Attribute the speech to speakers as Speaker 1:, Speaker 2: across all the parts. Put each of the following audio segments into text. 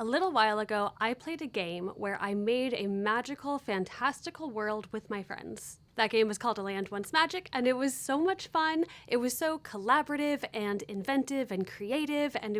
Speaker 1: A little while ago, I played a game where I made a magical, fantastical world with my friends. That game was called A Land Once Magic, and it was so much fun. It was so collaborative and inventive and creative, and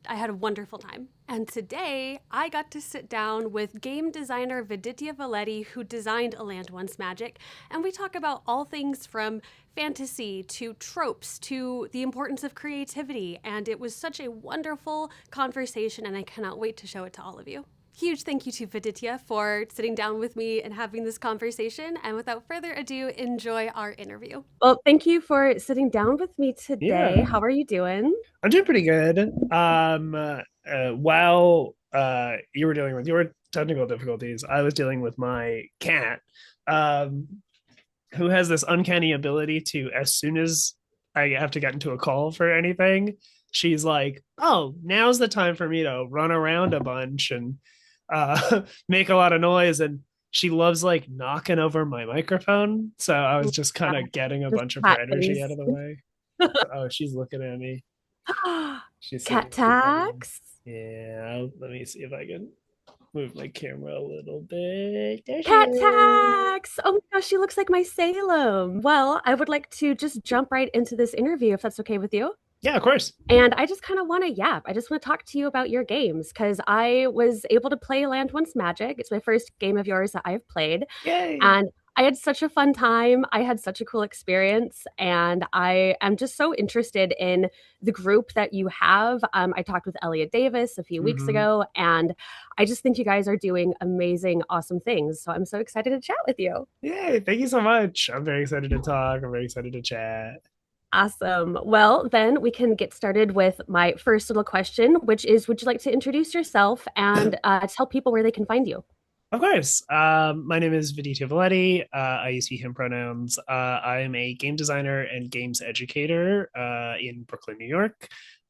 Speaker 1: I had a wonderful time. And today, I got to sit down with game designer Viditya Voleti, who designed A Land Once Magic, and we talk about all things from fantasy to tropes to the importance of creativity. And it was such a wonderful conversation, and I cannot wait to show it to all of you. Huge thank you to Viditya for sitting down with me and having this conversation. And without further ado, enjoy our interview. Well, thank you for sitting down with me today.
Speaker 2: Yeah,
Speaker 1: How are you doing?
Speaker 2: I'm doing pretty good. While you were dealing with your technical difficulties, I was dealing with my cat, um, who has this uncanny ability to, as soon as I have to get into a call for anything, she's like, "Oh, now's the time for me to run around a bunch and make a lot of noise." And she loves like knocking over my microphone. So I was just kind of getting a
Speaker 1: Just
Speaker 2: bunch of her
Speaker 1: cat
Speaker 2: energy out
Speaker 1: face.
Speaker 2: of the way. Oh, she's looking at me. She's
Speaker 1: Cat
Speaker 2: sitting right by me.
Speaker 1: tax.
Speaker 2: Yeah, let me see if I can move my camera a little bit. There she
Speaker 1: Cat
Speaker 2: is.
Speaker 1: tax. Oh my gosh, she looks like my Salem. Well, I would like to just jump right into this interview if that's okay with you.
Speaker 2: Yeah, of course.
Speaker 1: And I just kind of want to yap. I just want to talk to you about your games because I was able to play Land Once Magic. It's my first game of yours that I've played.
Speaker 2: Yay.
Speaker 1: And I had such a fun time. I had such a cool experience. And I am just so interested in the group that you have. I talked with Elliot Davis a few weeks
Speaker 2: Hmm.
Speaker 1: ago, and I just think you guys are doing amazing, awesome things. So I'm so excited to chat with you.
Speaker 2: Yay. Thank you so much. I'm very excited to talk. I'm very excited to chat.
Speaker 1: Awesome. Well, then we can get started with my first little question, which is would you like to introduce yourself and tell people where they can find you?
Speaker 2: Of course. My name is Viditya Voleti. I use he, him pronouns. I am a game designer and games educator in Brooklyn, New York.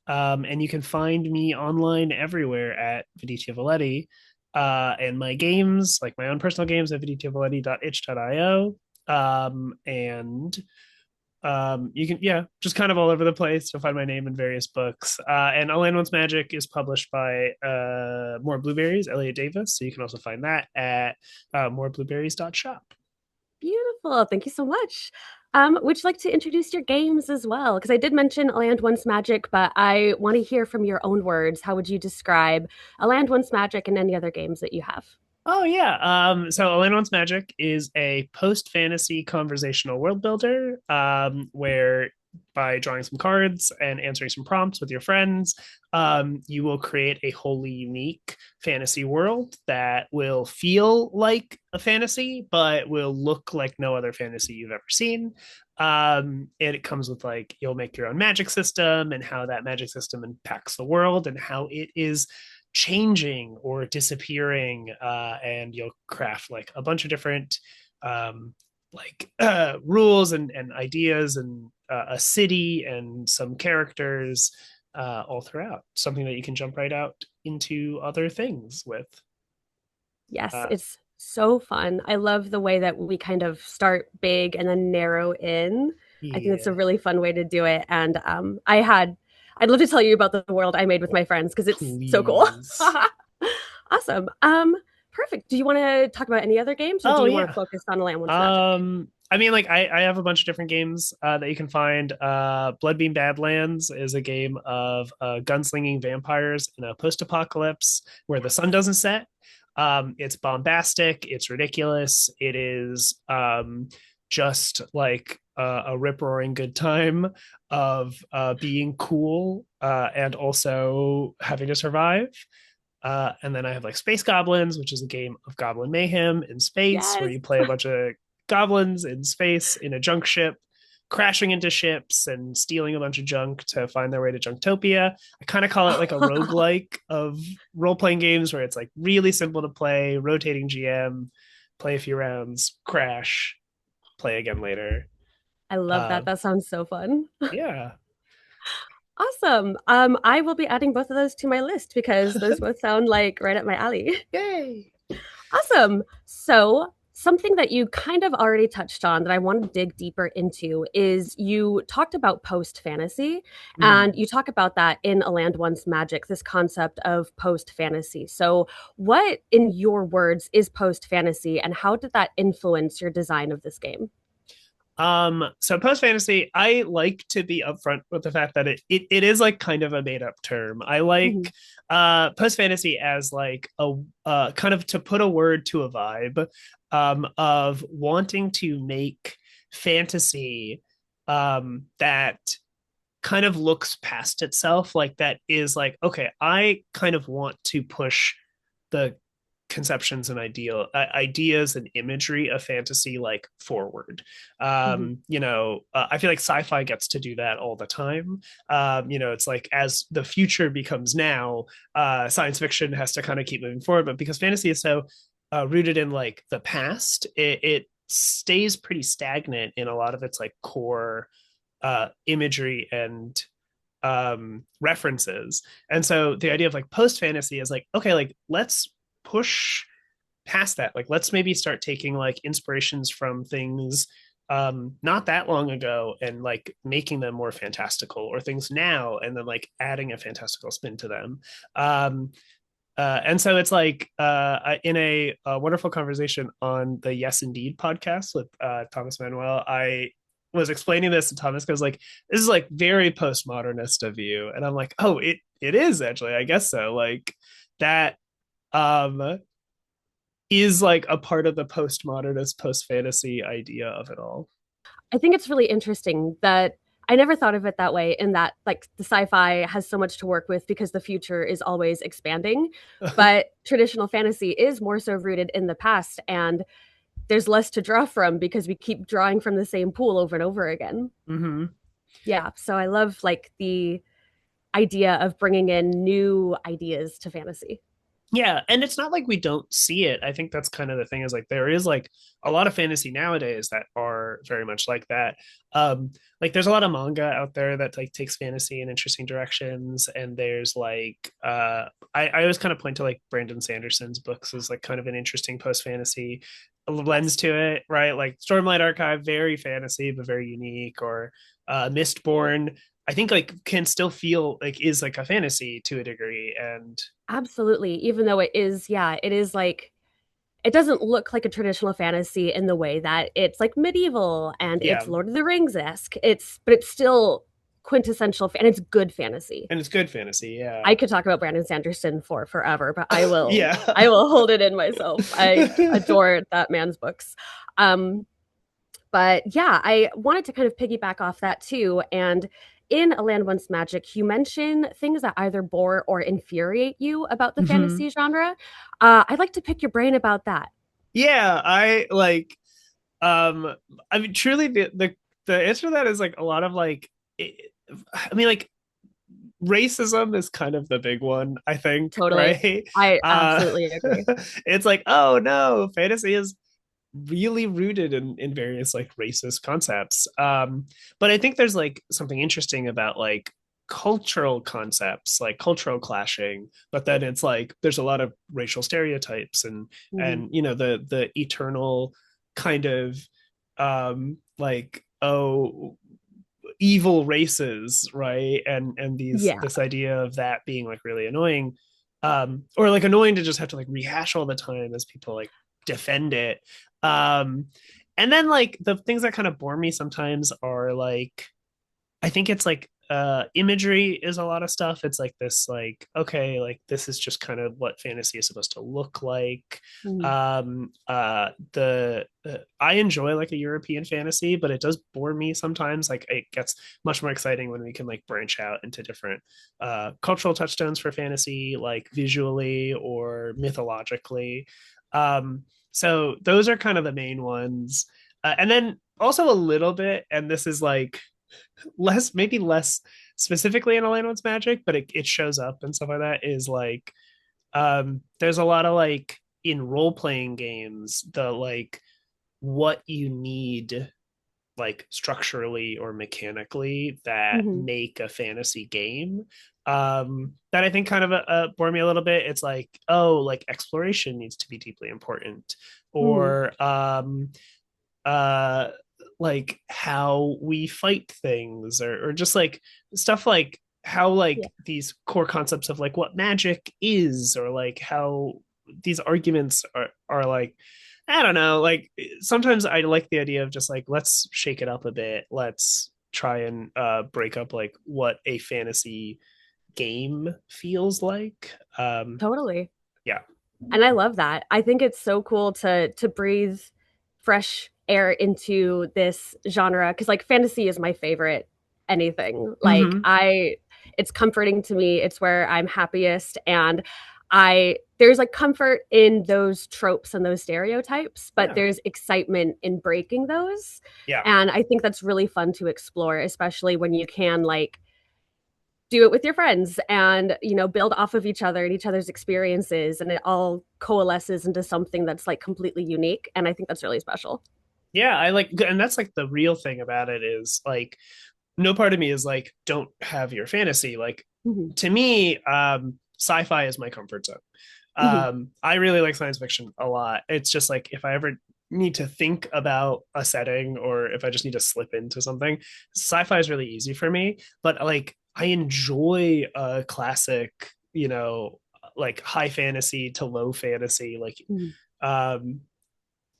Speaker 2: And you can find me online everywhere at Viditya Voleti. And my games, like my own personal games, at vidityavoleti.itch.io. And you can, yeah, just kind of all over the place. You'll find my name in various books. And A Land Once Magic is published by More Blueberries, Elliot Davis. So you can also find that at moreblueberries.shop.
Speaker 1: Beautiful. Thank you so much. Would you like to introduce your games as well? Because I did mention A Land Once Magic, but I want to hear from your own words. How would you describe A Land Once Magic and any other games that you have?
Speaker 2: Oh yeah. So A Land Once Magic is a post-fantasy conversational world builder, where by drawing some cards and answering some prompts with your friends, you will create a wholly unique fantasy world that will feel like a fantasy, but will look like no other fantasy you've ever seen. And it comes with like you'll make your own magic system and how that magic system impacts the world and how it is changing or disappearing, and you'll craft like a bunch of different rules and ideas and a city and some characters all throughout, something that you can jump right out into other things with.
Speaker 1: Yes,
Speaker 2: uh,
Speaker 1: it's so fun. I love the way that we kind of start big and then narrow in. I think it's a
Speaker 2: yeah,
Speaker 1: really fun way to do it. And I'd love to tell you about the world I made with my friends because it's so cool.
Speaker 2: please.
Speaker 1: Awesome. Perfect. Do you want to talk about any other games or do
Speaker 2: Oh
Speaker 1: you want to
Speaker 2: yeah.
Speaker 1: focus on Land Once Magic?
Speaker 2: I mean, like I have a bunch of different games that you can find. Bloodbeam Badlands is a game of gunslinging vampires in a post-apocalypse where the sun doesn't set. It's bombastic. It's ridiculous. It is just like a rip-roaring good time of being cool and also having to survive. And then I have like Space Goblins, which is a game of goblin mayhem in space where
Speaker 1: Yes.
Speaker 2: you play a bunch of goblins in space in a junk ship, crashing into ships and stealing a bunch of junk to find their way to Junktopia. I kind of call it like a roguelike of role playing games where it's like really simple to play, rotating GM, play a few rounds, crash, play again later.
Speaker 1: I love
Speaker 2: Uh,
Speaker 1: that. That sounds so fun.
Speaker 2: yeah.
Speaker 1: Awesome. I will be adding both of those to my list because those both sound like right up my alley.
Speaker 2: Yay.
Speaker 1: Awesome. So, something that you kind of already touched on that I want to dig deeper into is you talked about post fantasy, and
Speaker 2: Mhm.
Speaker 1: you talk about that in A Land Once Magic, this concept of post fantasy. So, what, in your words, is post fantasy, and how did that influence your design of this game?
Speaker 2: So post fantasy, I like to be upfront with the fact that it is like kind of a made up term. I
Speaker 1: Mhm.
Speaker 2: like post fantasy as like a kind of to put a word to a vibe of wanting to make fantasy that kind of looks past itself, like that is like, okay, I kind of want to push the conceptions and ideas and imagery of fantasy like forward.
Speaker 1: Mhm.
Speaker 2: I feel like sci-fi gets to do that all the time. It's like as the future becomes now, science fiction has to kind of keep moving forward, but because fantasy is so rooted in like the past, it stays pretty stagnant in a lot of its like core imagery and references. And so the idea of like post fantasy is like, okay, like let's push past that. Like let's maybe start taking like inspirations from things not that long ago and like making them more fantastical, or things now and then like adding a fantastical spin to them. And so it's like in a wonderful conversation on the Yes Indeed podcast with Thomas Manuel, I was explaining this to Thomas because like this is like very postmodernist of you, and I'm like, oh, it is actually, I guess so. Like that um is like a part of the postmodernist post fantasy idea of it all.
Speaker 1: I think it's really interesting that I never thought of it that way, in that like the sci-fi has so much to work with because the future is always expanding, but traditional fantasy is more so rooted in the past, and there's less to draw from because we keep drawing from the same pool over and over again.
Speaker 2: Mm-hmm.
Speaker 1: Yeah, so I love like the idea of bringing in new ideas to fantasy.
Speaker 2: Yeah, and it's not like we don't see it. I think that's kind of the thing, is like there is like a lot of fantasy nowadays that are very much like that. Like there's a lot of manga out there that like takes fantasy in interesting directions, and there's like I always kind of point to like Brandon Sanderson's books as like kind of an interesting post fantasy lens
Speaker 1: Yes.
Speaker 2: to it, right? Like Stormlight Archive, very fantasy but very unique, or Mistborn, I think like can still feel like is like a fantasy to a degree. And
Speaker 1: Absolutely. Even though it is, yeah, it is like it doesn't look like a traditional fantasy in the way that it's like medieval and
Speaker 2: yeah,
Speaker 1: it's Lord of the Rings esque. But it's still quintessential and it's good fantasy.
Speaker 2: and it's good fantasy. Yeah.
Speaker 1: I could talk about Brandon Sanderson for forever, but I
Speaker 2: Yeah.
Speaker 1: will hold it in myself. I adore that man's books. Um, but yeah, I wanted to kind of piggyback off that too. And in A Land Once Magic, you mention things that either bore or infuriate you about the
Speaker 2: Hmm.
Speaker 1: fantasy genre. I'd like to pick your brain about that.
Speaker 2: Yeah, I like I mean truly the answer to that is like a lot of like I mean like racism is kind of the big one, I think,
Speaker 1: Totally.
Speaker 2: right?
Speaker 1: I
Speaker 2: uh
Speaker 1: absolutely agree.
Speaker 2: it's like, oh no, fantasy is really rooted in various like racist concepts. But I think there's like something interesting about like cultural concepts, like cultural clashing, but then it's like there's a lot of racial stereotypes
Speaker 1: Mhm.
Speaker 2: and the eternal kind of like, oh, evil races, right? And these
Speaker 1: Yeah.
Speaker 2: this idea of that being like really annoying, or like annoying to just have to like rehash all the time as people like defend it. um and then like the things that kind of bore me sometimes are like, I think it's like imagery is a lot of stuff. It's like this like, okay, like this is just kind of what fantasy is supposed to look like.
Speaker 1: Mhm.
Speaker 2: The I enjoy like a European fantasy, but it does bore me sometimes. Like it gets much more exciting when we can like branch out into different cultural touchstones for fantasy, like visually or mythologically. So those are kind of the main ones. And then also a little bit, and this is like maybe less specifically in Orlando's Magic, but it shows up and stuff like that, is like there's a lot of like in role playing games, the like what you need like structurally or mechanically that
Speaker 1: Mhm.
Speaker 2: make a fantasy game that I think kind of bore me a little bit. It's like, oh, like exploration needs to be deeply important,
Speaker 1: Mhm.
Speaker 2: or uh like how we fight things, or just like stuff like how
Speaker 1: Yeah,
Speaker 2: like these core concepts of like what magic is, or like how these arguments are like, I don't know, like sometimes I like the idea of just like, let's shake it up a bit, let's try and break up like what a fantasy game feels like.
Speaker 1: totally.
Speaker 2: Yeah.
Speaker 1: And I love that. I think it's so cool to breathe fresh air into this genre because like fantasy is my favorite anything. Like
Speaker 2: Mm-hmm.
Speaker 1: I it's comforting to me. It's where I'm happiest and I there's like comfort in those tropes and those stereotypes, but
Speaker 2: Yeah.
Speaker 1: there's excitement in breaking those.
Speaker 2: Yeah.
Speaker 1: And I think that's really fun to explore, especially when you can like do it with your friends and build off of each other and each other's experiences and it all coalesces into something that's like completely unique and I think that's really special.
Speaker 2: Yeah, I like, and that's like the real thing about it is like, no part of me is like, don't have your fantasy. Like,
Speaker 1: Mm-hmm.
Speaker 2: to me, sci-fi is my comfort zone.
Speaker 1: Mm-hmm.
Speaker 2: I really like science fiction a lot. It's just like if I ever need to think about a setting, or if I just need to slip into something, sci-fi is really easy for me. But like, I enjoy a classic, like high fantasy to low fantasy, like
Speaker 1: Mm-hmm.
Speaker 2: um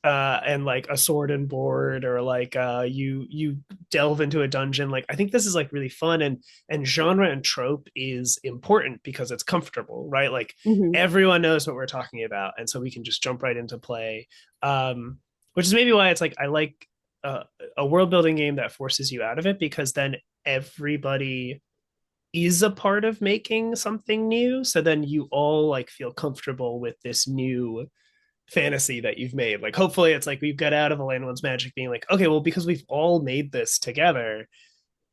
Speaker 2: and like a sword and board, or like you delve into a dungeon. Like, I think this is like really fun, and genre and trope is important because it's comfortable, right? Like,
Speaker 1: Mm-hmm.
Speaker 2: everyone knows what we're talking about, and so we can just jump right into play. Which is maybe why it's like I like uh, a world building game that forces you out of it, because then everybody is a part of making something new, so then you all like feel comfortable with this new fantasy that you've made. Like, hopefully it's like we've got out of a land one's magic being like, okay, well, because we've all made this together,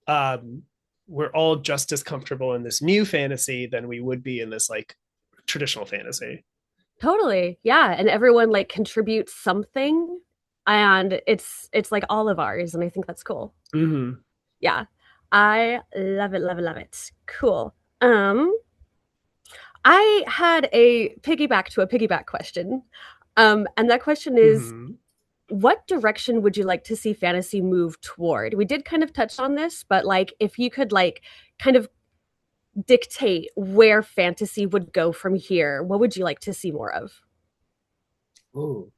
Speaker 2: um we're all just as comfortable in this new fantasy than we would be in this like traditional fantasy.
Speaker 1: Totally, yeah, and everyone like contributes something and it's like all of ours and I think that's cool.
Speaker 2: Mm-hmm.
Speaker 1: Yeah, I love it, love it, love it. Cool. I had a piggyback question, and that question is
Speaker 2: Mm-hmm.
Speaker 1: what direction would you like to see fantasy move toward? We did kind of touch on this, but like if you could like kind of dictate where fantasy would go from here, what would you like to see more of?
Speaker 2: Ooh,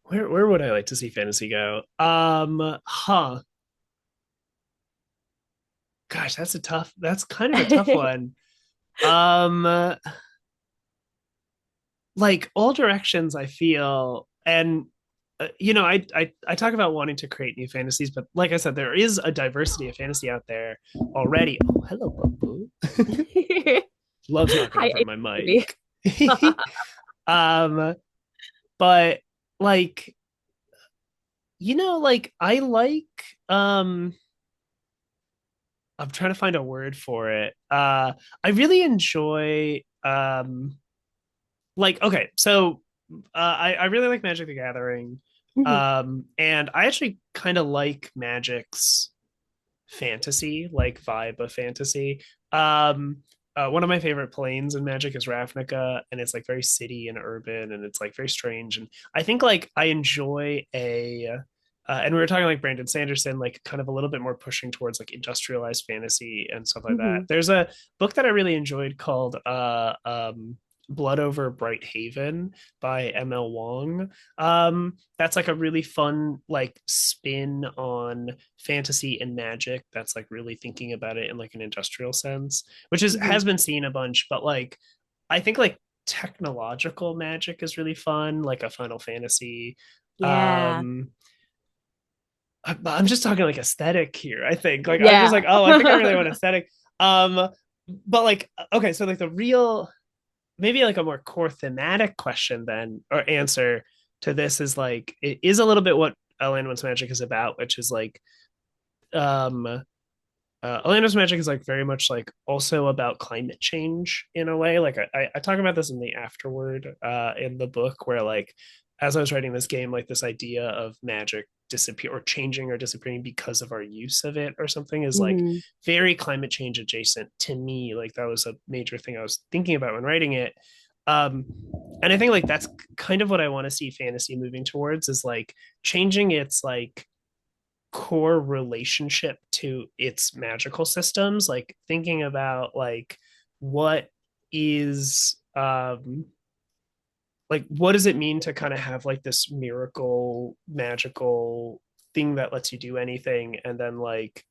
Speaker 2: where would I like to see fantasy go? Gosh, that's kind of a tough one. um like, all directions, I feel. And I talk about wanting to create new fantasies, but like I said, there is a diversity of fantasy out there already. Oh, hello, Bumble. Loves knocking
Speaker 1: Hi,
Speaker 2: over my
Speaker 1: baby.
Speaker 2: mic. um but like, like, I like, um I'm trying to find a word for it. I really enjoy, like, okay, so I really like Magic the Gathering.
Speaker 1: Mhm,
Speaker 2: And I actually kind of like Magic's fantasy, like vibe of fantasy. Um, one of my favorite planes in Magic is Ravnica, and it's like very city and urban, and it's like very strange. And I think like I enjoy and we were talking like Brandon Sanderson, like kind of a little bit more pushing towards like industrialized fantasy and stuff like that.
Speaker 1: mhm.
Speaker 2: There's a book that I really enjoyed called Blood Over Bright Haven by ML Wong. That's like a really fun like spin on fantasy and magic that's like really thinking about it in like an industrial sense, which is
Speaker 1: Mhm.
Speaker 2: has been seen a bunch. But like, I think like technological magic is really fun, like a Final Fantasy.
Speaker 1: Yeah.
Speaker 2: um I'm just talking like aesthetic here. I think like I'm just
Speaker 1: Yeah.
Speaker 2: like, oh, I think I really want aesthetic. um but like, okay, so like the real, maybe like a more core thematic question then, or answer to this, is like, it is a little bit what Land Magic is about, which is like, um Orlando's Magic is like very much like also about climate change in a way. Like, I talk about this in the afterword in the book, where like, as I was writing this game, like this idea of magic disappear or changing or disappearing because of our use of it or something is like
Speaker 1: Hmm.
Speaker 2: very climate change adjacent to me. Like that was a major thing I was thinking about when writing it. Um, and I think like that's kind of what I want to see fantasy moving towards is like changing its like core relationship to its magical systems, like thinking about what is like what does it mean to kind of have like this miracle magical thing that lets you do anything, and then like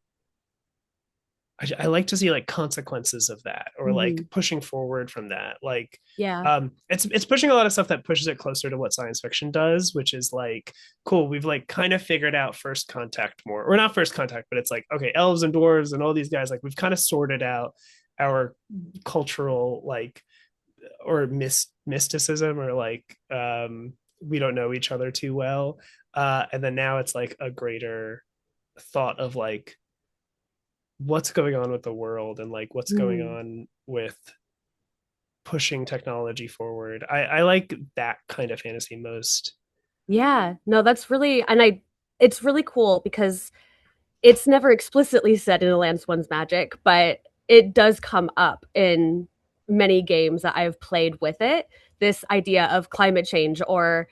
Speaker 2: I like to see like consequences of that or like
Speaker 1: Hmm.
Speaker 2: pushing forward from that. Like
Speaker 1: Yeah.
Speaker 2: it's pushing a lot of stuff that pushes it closer to what science fiction does, which is like cool, we've like kind of figured out first contact more, or not first contact, but it's like okay, elves and dwarves and all these guys, like we've kind of sorted out our cultural like or mysticism or like we don't know each other too well, and then now it's like a greater thought of like what's going on with the world and like what's going
Speaker 1: Hmm.
Speaker 2: on with pushing technology forward. I like that kind of fantasy most.
Speaker 1: Yeah. No, that's really, and it's really cool because it's never explicitly said in A Lance One's Magic, but it does come up in many games that I've played with it. This idea of climate change or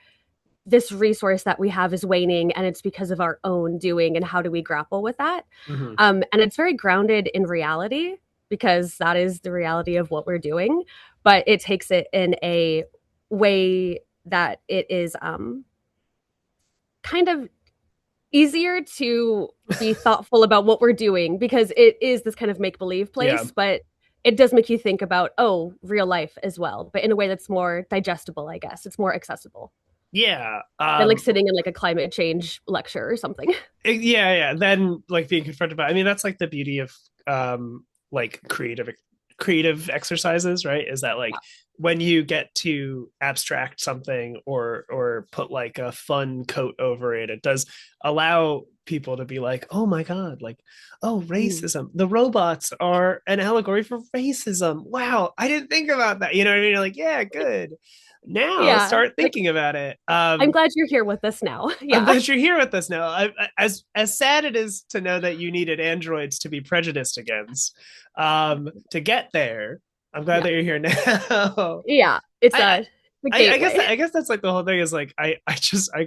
Speaker 1: this resource that we have is waning and it's because of our own doing and how do we grapple with that.
Speaker 2: Mm-hmm.
Speaker 1: And it's very grounded in reality because that is the reality of what we're doing, but it takes it in a way that it is kind of easier to be thoughtful about what we're doing because it is this kind of make believe
Speaker 2: Yeah.
Speaker 1: place, but it does make you think about, oh, real life as well, but in a way that's more digestible, I guess. It's more accessible
Speaker 2: Yeah.
Speaker 1: than like sitting in like a climate change lecture or something.
Speaker 2: Yeah. Then like being confronted by, I mean, that's like the beauty of like creative exercises, right? Is that like when you get to abstract something or put like a fun coat over it, it does allow people to be like, oh my god, like, oh,
Speaker 1: Mm.
Speaker 2: racism, the robots are an allegory for racism, wow, I didn't think about that, you know what I mean? You're like, yeah, good, now
Speaker 1: Yeah.
Speaker 2: start
Speaker 1: Like,
Speaker 2: thinking about it.
Speaker 1: I'm glad you're here with us now.
Speaker 2: I'm
Speaker 1: Yeah.
Speaker 2: glad you're here with us now. As sad it is to know that you needed androids to be prejudiced against, to get there, I'm glad
Speaker 1: Yeah.
Speaker 2: that you're here now.
Speaker 1: Yeah. It's
Speaker 2: I,
Speaker 1: a
Speaker 2: I
Speaker 1: gateway.
Speaker 2: guess that's like the whole thing is like I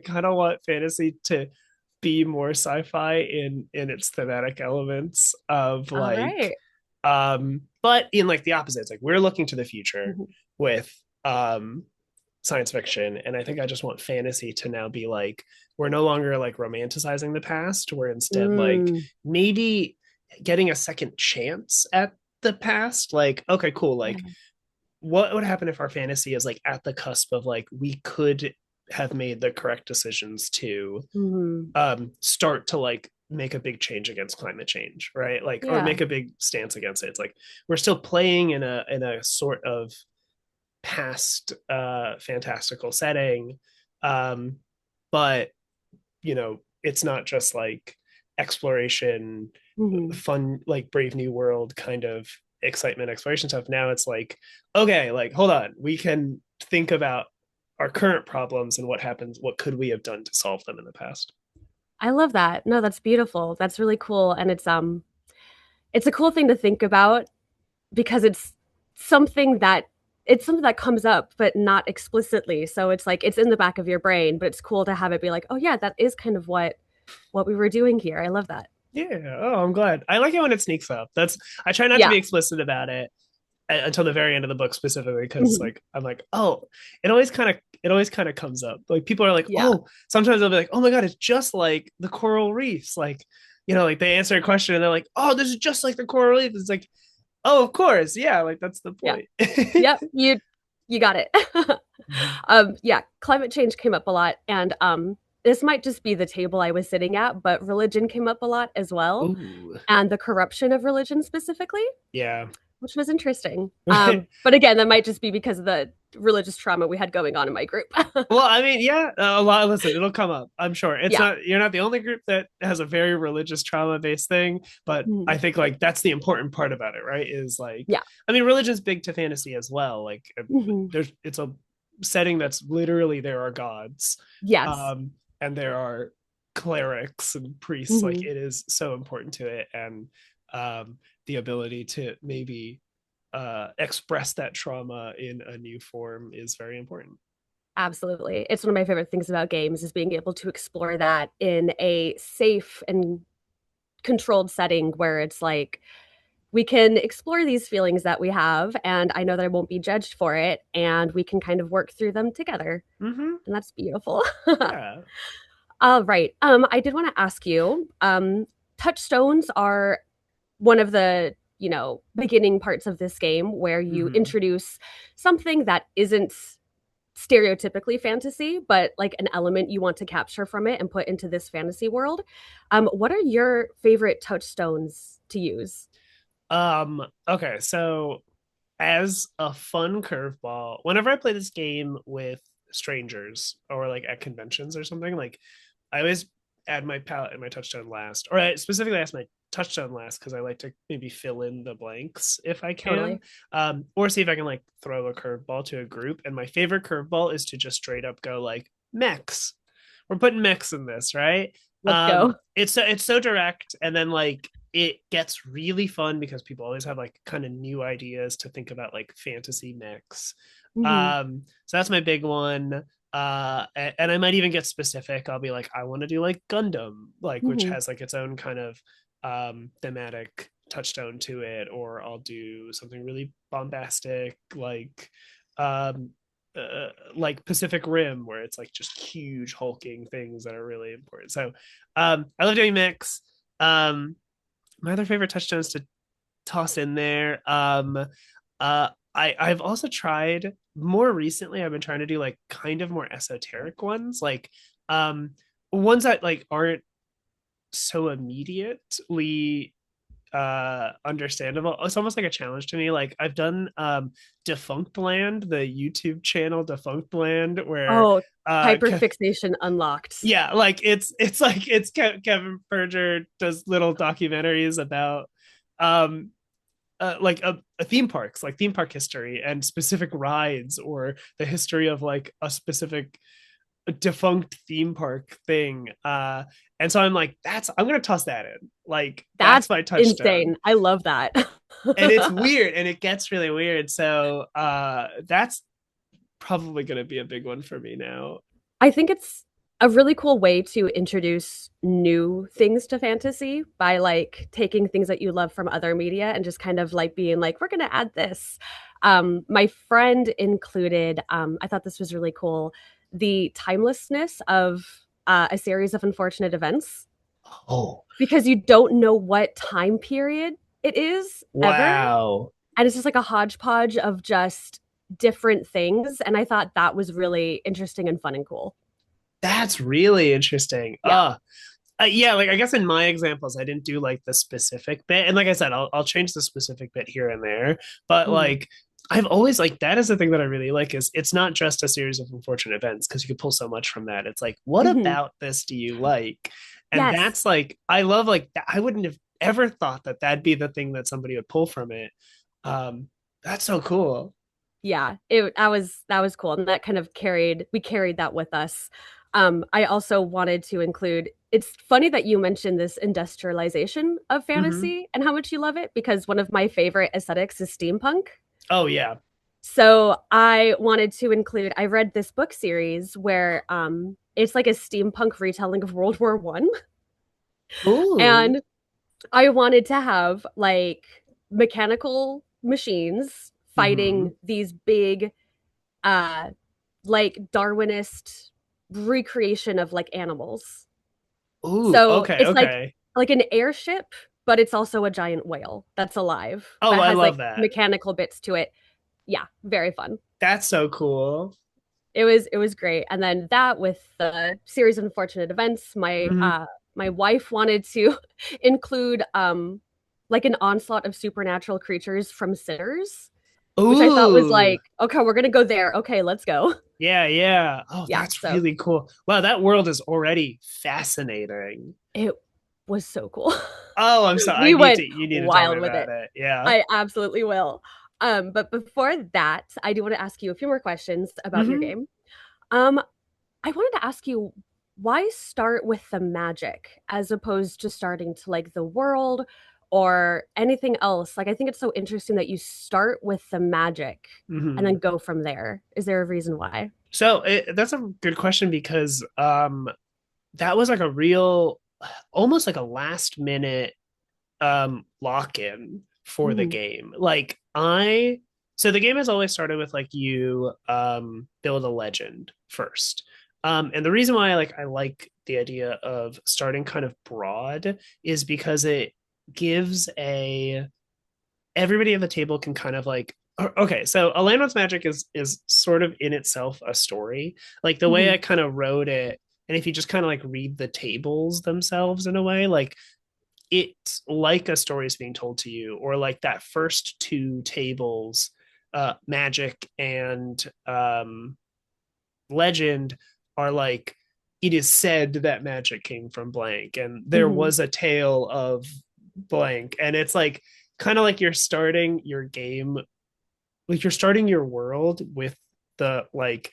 Speaker 2: kind of want fantasy to be more sci-fi in its thematic elements of
Speaker 1: All
Speaker 2: like
Speaker 1: right.
Speaker 2: but in like the opposite. It's like we're looking to the future
Speaker 1: Mhm.
Speaker 2: with science fiction, and I think I just want fantasy to now be like we're no longer like romanticizing the past, we're instead like
Speaker 1: Mm.
Speaker 2: maybe getting a second chance at the past. Like okay, cool,
Speaker 1: Yeah.
Speaker 2: like what would happen if our fantasy is like at the cusp of like we could have made the correct decisions to
Speaker 1: Mhm.
Speaker 2: start to like make a big change against climate change, right? Like or
Speaker 1: Yeah.
Speaker 2: make a big stance against it. It's like we're still playing in a sort of past fantastical setting, um but you know it's not just like exploration,
Speaker 1: Mhm.
Speaker 2: fun, like Brave New World kind of excitement exploration stuff. Now it's like okay, like hold on, we can think about our current problems and what happens, what could we have done to solve them in the past.
Speaker 1: I love that. No, that's beautiful. That's really cool. And it's a cool thing to think about because something that it's something that comes up but not explicitly. So it's like it's in the back of your brain, but it's cool to have it be like, "Oh yeah, that is kind of what we were doing here." I love that.
Speaker 2: Yeah, oh, I'm glad. I like it when it sneaks up. That's I try not to
Speaker 1: Yeah.
Speaker 2: be explicit about it until the very end of the book specifically, because
Speaker 1: Mhm.
Speaker 2: like I'm like oh, it always kind of comes up, like people are like
Speaker 1: Yeah.
Speaker 2: oh, sometimes they'll be like oh my god, it's just like the coral reefs, like you know, like they answer a question and they're like oh, this is just like the coral reef. It's like oh, of course, yeah, like that's the
Speaker 1: Yeah.
Speaker 2: point.
Speaker 1: Yep. You got it.
Speaker 2: Mhm.
Speaker 1: Yeah, climate change came up a lot and this might just be the table I was sitting at, but religion came up a lot as well,
Speaker 2: Ooh,
Speaker 1: and the corruption of religion specifically,
Speaker 2: yeah.
Speaker 1: which was interesting. But again, that might just be because of the religious trauma we had going on in my group.
Speaker 2: Well, I mean, yeah, a lot. Listen, it'll come up. I'm sure it's
Speaker 1: Yeah.
Speaker 2: not. You're not the only group that has a very religious trauma based thing, but I
Speaker 1: Mhm.
Speaker 2: think like that's the important part about it, right? Is like,
Speaker 1: Yeah.
Speaker 2: I mean, religion's big to fantasy as well. Like,
Speaker 1: Mhm.
Speaker 2: there's it's a setting that's literally there are gods,
Speaker 1: Yes.
Speaker 2: um, and there are clerics and priests. Like
Speaker 1: Hmm.
Speaker 2: it is so important to it, and the ability to maybe express that trauma in a new form is very important.
Speaker 1: Absolutely. It's one of my favorite things about games is being able to explore that in a safe and controlled setting where it's like we can explore these feelings that we have and I know that I won't be judged for it and we can kind of work through them together.
Speaker 2: Mm-hmm.
Speaker 1: And that's beautiful.
Speaker 2: Yeah.
Speaker 1: All right. I did want to ask you, touchstones are one of the, beginning parts of this game where you
Speaker 2: Mm-hmm.
Speaker 1: introduce something that isn't stereotypically fantasy, but like an element you want to capture from it and put into this fantasy world. What are your favorite touchstones to use?
Speaker 2: Okay, so as a fun curveball, whenever I play this game with strangers or like at conventions or something, like I always add my palette and my touchstone last, or I specifically ask my touchstone last because I like to maybe fill in the blanks if I can,
Speaker 1: Totally.
Speaker 2: or see if I can like throw a curveball to a group. And my favorite curveball is to just straight up go like mechs. We're putting mechs in this, right?
Speaker 1: Let's go.
Speaker 2: It's so direct, and then like it gets really fun because people always have like kind of new ideas to think about like fantasy mechs.
Speaker 1: Hmm.
Speaker 2: So that's my big one. And I might even get specific. I'll be like, I want to do like Gundam, like which
Speaker 1: Hmm.
Speaker 2: has like its own kind of thematic touchstone to it, or I'll do something really bombastic um like Pacific Rim, where it's like just huge hulking things that are really important. So I love doing mix. My other favorite touchstones to toss in there. I've also tried more recently. I've been trying to do like kind of more esoteric ones, like um ones that like aren't so immediately understandable. It's almost like a challenge to me. Like I've done Defunct Land, the YouTube channel Defunct Land, where
Speaker 1: Oh,
Speaker 2: Ke-
Speaker 1: hyperfixation unlocked.
Speaker 2: yeah, like it's like it's Kevin Berger does little documentaries about um like a theme parks, like theme park history and specific rides, or the history of like a specific defunct theme park thing. And so I'm like, I'm gonna toss that in. Like
Speaker 1: That's
Speaker 2: that's my touchstone.
Speaker 1: insane. I love that.
Speaker 2: And it's weird and it gets really weird. So that's probably gonna be a big one for me now.
Speaker 1: I think it's a really cool way to introduce new things to fantasy by like taking things that you love from other media and just kind of like being like, we're going to add this. My friend included, I thought this was really cool, the timelessness of a series of unfortunate events
Speaker 2: Oh,
Speaker 1: because you don't know what time period it is ever.
Speaker 2: wow.
Speaker 1: And it's just like a hodgepodge of just different things. And I thought that was really interesting and fun and cool.
Speaker 2: That's really interesting.
Speaker 1: Yeah.
Speaker 2: Yeah, like I guess in my examples, I didn't do like the specific bit, and like I said, I'll change the specific bit here and there. But
Speaker 1: Mhm.
Speaker 2: like I've always like that is the thing that I really like is it's not just a series of unfortunate events because you can pull so much from that. It's like what
Speaker 1: Mhm.
Speaker 2: about this do you like? And
Speaker 1: Yes.
Speaker 2: that's like I love like that. I wouldn't have ever thought that that'd be the thing that somebody would pull from it. Um, that's so cool.
Speaker 1: Yeah. That was cool. And that kind of carried that with us. I also wanted to include it's funny that you mentioned this industrialization of
Speaker 2: Hmm.
Speaker 1: fantasy and how much you love it because one of my favorite aesthetics is steampunk.
Speaker 2: Oh yeah.
Speaker 1: So I wanted to include I read this book series where it's like a steampunk retelling of World War One.
Speaker 2: Ooh.
Speaker 1: And I wanted to have like mechanical machines
Speaker 2: Hmm.
Speaker 1: fighting these big uh like Darwinist recreation of like animals.
Speaker 2: Ooh.
Speaker 1: So
Speaker 2: Okay.
Speaker 1: it's like
Speaker 2: Okay.
Speaker 1: an airship, but it's also a giant whale that's alive,
Speaker 2: Oh,
Speaker 1: but
Speaker 2: I
Speaker 1: has
Speaker 2: love
Speaker 1: like
Speaker 2: that.
Speaker 1: mechanical bits to it. Yeah, very fun.
Speaker 2: That's so cool.
Speaker 1: It was great. And then that with the series of unfortunate events,
Speaker 2: Hmm.
Speaker 1: my wife wanted to include like an onslaught of supernatural creatures from Sinners, which I thought was
Speaker 2: Ooh,
Speaker 1: like, okay, we're gonna go there. Okay, let's go.
Speaker 2: yeah, yeah. Oh,
Speaker 1: Yeah,
Speaker 2: that's
Speaker 1: so
Speaker 2: really cool. Wow, that world is already fascinating.
Speaker 1: it was so cool.
Speaker 2: Oh, I'm sorry.
Speaker 1: We went
Speaker 2: You need to tell me
Speaker 1: wild with
Speaker 2: about
Speaker 1: it.
Speaker 2: it. Yeah.
Speaker 1: I absolutely will. But before that, I do want to ask you a few more questions about your
Speaker 2: Hmm.
Speaker 1: game. I wanted to ask you, why start with the magic as opposed to starting to like the world or anything else? Like, I think it's so interesting that you start with the magic and
Speaker 2: Mm-hmm.
Speaker 1: then go from there. Is there a reason why?
Speaker 2: That's a good question because that was like a real, almost like a last minute lock in for the
Speaker 1: Mhm.
Speaker 2: game. Like I so the game has always started with like you build a legend first. And the reason why I like the idea of starting kind of broad is because it gives a everybody at the table can kind of like okay, so a land once magic is sort of in itself a story. Like the way I
Speaker 1: Mhm.
Speaker 2: kind of wrote it, and if you just kind of like read the tables themselves in a way, like it's like a story is being told to you, or like that first two tables, magic and legend, are like it is said that magic came from blank and there
Speaker 1: Mhm.
Speaker 2: was a tale of blank, and it's like kind of like you're starting your game, like you're starting your world with the like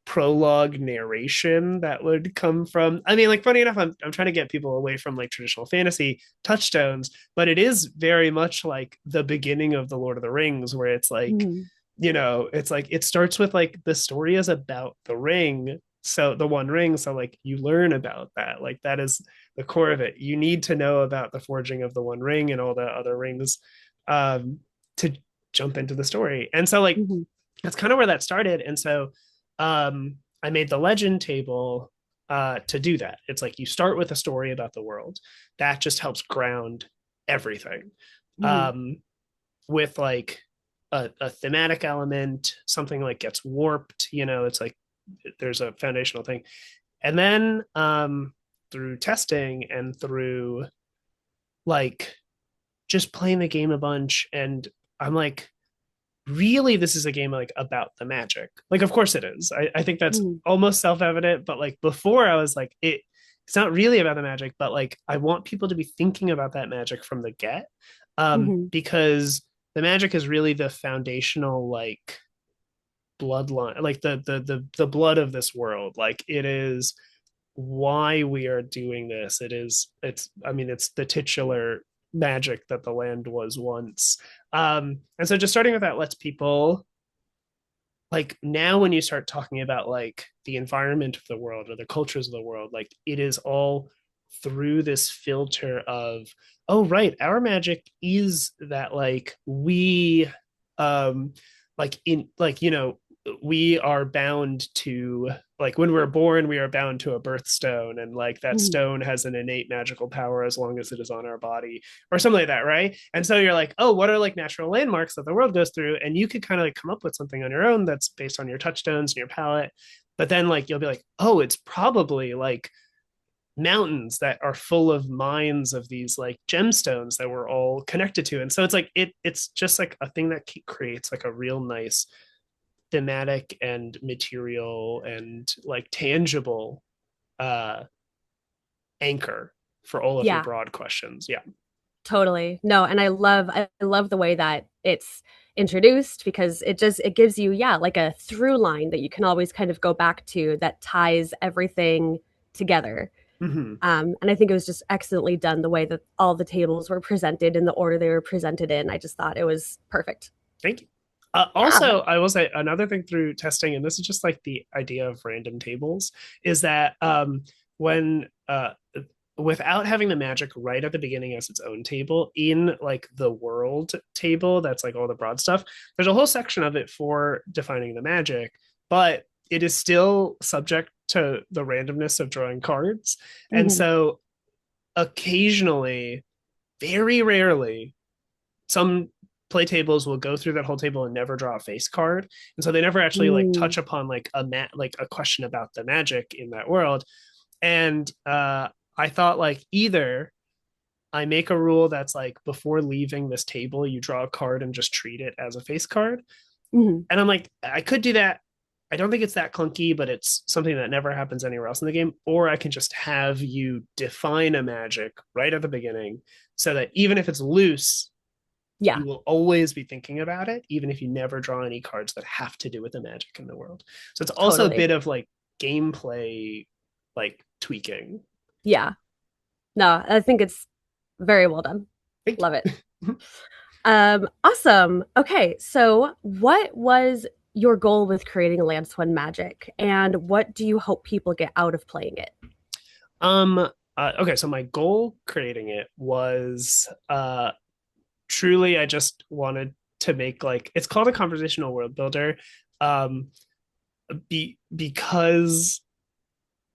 Speaker 2: prologue narration that would come from, I mean, like funny enough, I'm trying to get people away from like traditional fantasy touchstones, but it is very much like the beginning of the Lord of the Rings, where it's like,
Speaker 1: Mhm.
Speaker 2: it's like it starts with like the story is about the ring, so the one ring, so like you learn about that, like that is the core of it. You need to know about the forging of the one ring and all the other rings um to jump into the story. And so like
Speaker 1: Mhm.
Speaker 2: that's kind of where that started. And so I made the legend table to do that. It's like you start with a story about the world that just helps ground everything,
Speaker 1: Mhm.
Speaker 2: um, with like a thematic element, something like gets warped. It's like there's a foundational thing. And then through testing and through like just playing the game a bunch, and I'm like, really this is a game like about the magic. Like of course it is. I think that's
Speaker 1: Mhm.
Speaker 2: almost self-evident, but like before I was like it's not really about the magic, but like I want people to be thinking about that magic from the get,
Speaker 1: Mhm.
Speaker 2: because the magic is really the foundational like bloodline, like the blood of this world. Like it is why we are doing this. It's I mean it's the titular magic that the land was once. And so just starting with that lets people, like now when you start talking about like the environment of the world or the cultures of the world, like it is all through this filter of, oh right, our magic is that like we like in like we are bound to, like when we're born we are bound to a birthstone, and like that
Speaker 1: Mhm.
Speaker 2: stone has an innate magical power as long as it is on our body or something like that, right? And so you're like, oh, what are like natural landmarks that the world goes through? And you could kind of like come up with something on your own that's based on your touchstones and your palette. But then like you'll be like, oh, it's probably like mountains that are full of mines of these like gemstones that we're all connected to. And so it's like it's just like a thing that creates like a real nice thematic and material and like tangible uh anchor for all of your
Speaker 1: Yeah.
Speaker 2: broad questions. Yeah.
Speaker 1: Totally. No, and I love the way that it's introduced because it gives you, yeah, like a through line that you can always kind of go back to that ties everything together.
Speaker 2: Mm-hmm.
Speaker 1: And I think it was just excellently done the way that all the tables were presented in the order they were presented in. I just thought it was perfect.
Speaker 2: Thank you.
Speaker 1: Yeah.
Speaker 2: Also, I will say another thing through testing, and this is just like the idea of random tables, is that when without having the magic right at the beginning as its own table in like the world table, that's like all the broad stuff. There's a whole section of it for defining the magic, but it is still subject to the randomness of drawing cards, and
Speaker 1: Mhm.
Speaker 2: so occasionally, very rarely, some play tables will go through that whole table and never draw a face card, and so they never actually like
Speaker 1: Mm.
Speaker 2: touch upon like like a question about the magic in that world. And I thought like either I make a rule that's like before leaving this table you draw a card and just treat it as a face card,
Speaker 1: Mhm.
Speaker 2: and I'm like I could do that. I don't think it's that clunky, but it's something that never happens anywhere else in the game. Or I can just have you define a magic right at the beginning so that even if it's loose,
Speaker 1: Yeah,
Speaker 2: you will always be thinking about it, even if you never draw any cards that have to do with the magic in the world. So it's also a
Speaker 1: totally.
Speaker 2: bit of like gameplay, like tweaking.
Speaker 1: Yeah. No, I think it's very well done.
Speaker 2: Thank
Speaker 1: Love it.
Speaker 2: you.
Speaker 1: Awesome. Okay, so what was your goal with creating Lance One Magic, and what do you hope people get out of playing it?
Speaker 2: Okay, so my goal creating it was truly I just wanted to make like it's called a conversational world builder. Um because